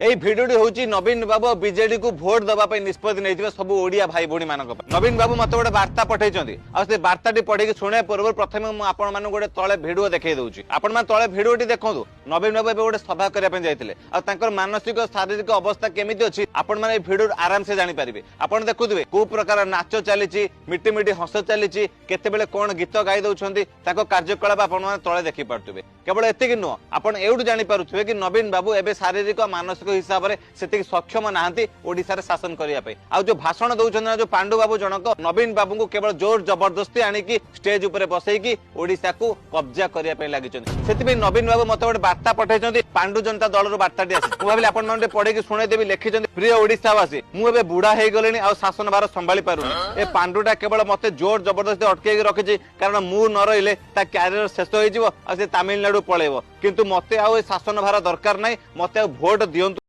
এই ভিডিওটি হচ্ছে নবীন বাবু বিজেডি को भोट दबा निष्पत्ति नहीं सब ओडिया भाई भौणी मान नवीन बाबू मत गोटे बार्ता पठाई से बार्ता पढ़ी शुणे पूर्व प्रथम मुझे गोटे तले भिडियो देखा दूसरी आपण तले भिडियोटी देखो नवीन बाबू एवं गोटे सभा करने जाते मानसिक शारीरिक अवस्था केमी अच्छी आपण मैंने भिडियो आराम से जानीपारे आपड़ देखुए कौ प्रकार नाच चली मिटी मिटी हस चली केते कौन गीत गाई दौरान कार्यकलाप आपण तले देखी पारे केवल एतिक नुह आप एवं जानीपे कि नवीन बाबू एवं शारीरिक मानसिक हिसाब से सक्षम नहांती ओडिशा रे शासन करने आ जो भाषण दौरान जो पांडु बाबू जनक नवीन बाबू को केवल जोर जबरदस्ती आणिकी स्टेज उपर बसैकी ओडिशा को कब्जा करने लगी से नवीन बाबू मत गोटे बार्ता पठाई पांडु जनता दल बार्ताटी आसी भाविली आपन पढ़ी शुणेदेवी लिखिं प्रिय ओडिशावासी मुझे बुढ़ा हो गले आ शासन भार संभाली पारुनी ए पांडुटा केवल मत जोर जबरदस्ती अटकई रखी कारण मु न रही क्यारियर शेष हो तमिलनाडु पलैब किंतु मते आ शासन भार दरकार नहीं मते भोट दियंतु।